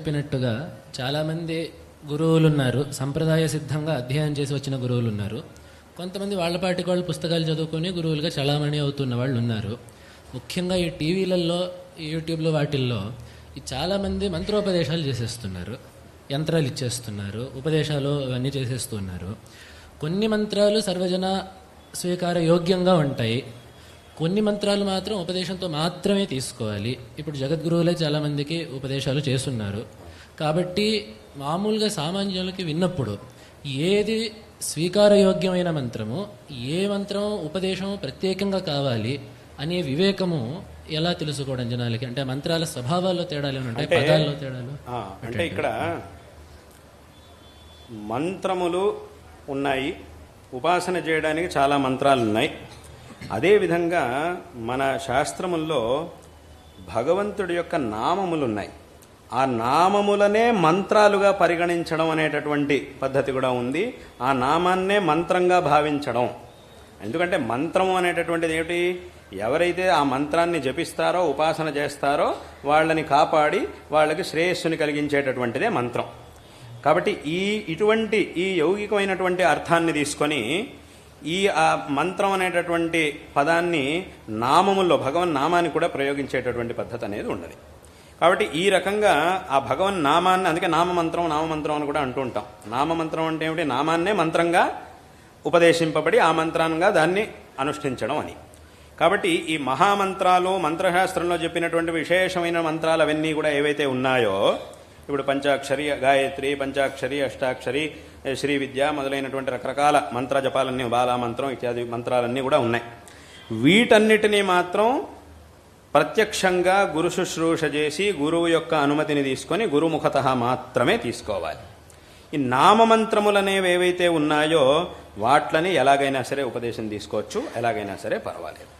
చెప్పినట్టుగా చాలామంది గురువులు ఉన్నారు, సంప్రదాయ సిద్ధంగా అధ్యయనం చేసి వచ్చిన గురువులు ఉన్నారు. కొంతమంది వాళ్ళపాటికి వాళ్ళు పుస్తకాలు చదువుకొని గురువులుగా చలామణి అవుతున్న వాళ్ళు ఉన్నారు. ముఖ్యంగా ఈ టీవీలలో, యూట్యూబ్లో వాటిల్లో ఈ చాలామంది మంత్రోపదేశాలు చేసేస్తున్నారు, యంత్రాలు ఇచ్చేస్తున్నారు, ఉపదేశాలు అవన్నీ చేసేస్తున్నారు. కొన్ని మంత్రాలు సర్వజన స్వీకార యోగ్యంగా ఉంటాయి, కొన్ని మంత్రాలు మాత్రం ఉపదేశంతో మాత్రమే తీసుకోవాలి. ఇప్పుడు జగద్గురువులే చాలామందికి ఉపదేశాలు చేస్తున్నారు. కాబట్టి మామూలుగా సామాన్యులకి విన్నప్పుడు ఏది స్వీకారయోగ్యమైన మంత్రము, ఏ మంత్రం ఉపదేశం ప్రత్యేకంగా కావాలి అనే వివేకము ఎలా తెలుసుకోవడం జనాలకి? అంటే మంత్రాల స్వభావాల్లో తేడాలు ఉంటాయి, పదాల్లో తేడాలు అంటే ఇక్కడ మంత్రములు ఉన్నాయి, ఉపాసన చేయడానికి చాలా మంత్రాలు ఉన్నాయి. అదేవిధంగా మన శాస్త్రముల్లో భగవంతుడి యొక్క నామములు ఉన్నాయి. ఆ నామములనే మంత్రాలుగా పరిగణించడం అనేటటువంటి పద్ధతి కూడా ఉంది. ఆ నామాన్నే మంత్రంగా భావించడం. ఎందుకంటే మంత్రము అనేటటువంటిది ఏమిటి? ఎవరైతే ఆ మంత్రాన్ని జపిస్తారో, ఉపాసన చేస్తారో వాళ్ళని కాపాడి వాళ్ళకి శ్రేయస్సుని కలిగించేటటువంటిదే మంత్రం. కాబట్టి ఇటువంటి ఈ యౌగికమైనటువంటి అర్థాన్ని తీసుకొని ఆ మంత్రం అనేటటువంటి పదాన్ని నామముల్లో భగవన్ నామాన్ని కూడా ప్రయోగించేటటువంటి పద్ధతి అనేది ఉన్నది. కాబట్టి ఈ రకంగా ఆ భగవన్ నామాన్ని, అందుకే నామమంత్రం అని కూడా అంటూ ఉంటాం. నామమంత్రం అంటే ఏమిటి? నామాన్నే మంత్రంగా ఉపదేశింపబడి ఆ మంత్రంగా దాన్ని అనుష్ఠించడం అని. కాబట్టి ఈ మహామంత్రాలు, మంత్రశాస్త్రంలో చెప్పినటువంటి విశేషమైన మంత్రాలు అవన్నీ కూడా ఏవైతే ఉన్నాయో, ఇప్పుడు పంచాక్షరి గాయత్రి, పంచాక్షరి, అష్టాక్షరి, శ్రీ విద్య మొదలైనటువంటి రకరకాల మంత్ర జపాలన్నీ, బాలామంత్రం ఇత్యాది మంత్రాలన్నీ కూడా ఉన్నాయి. వీటన్నిటినీ మాత్రం ప్రత్యక్షంగా గురు శుశ్రూష చేసి గురువు యొక్క అనుమతిని తీసుకొని గురుముఖత మాత్రమే తీసుకోవాలి. ఈ నామమంత్రములనేవి ఏవైతే ఉన్నాయో వాట్లని ఎలాగైనా సరే ఉపదేశం తీసుకోవచ్చు, ఎలాగైనా సరే పర్వాలేదు.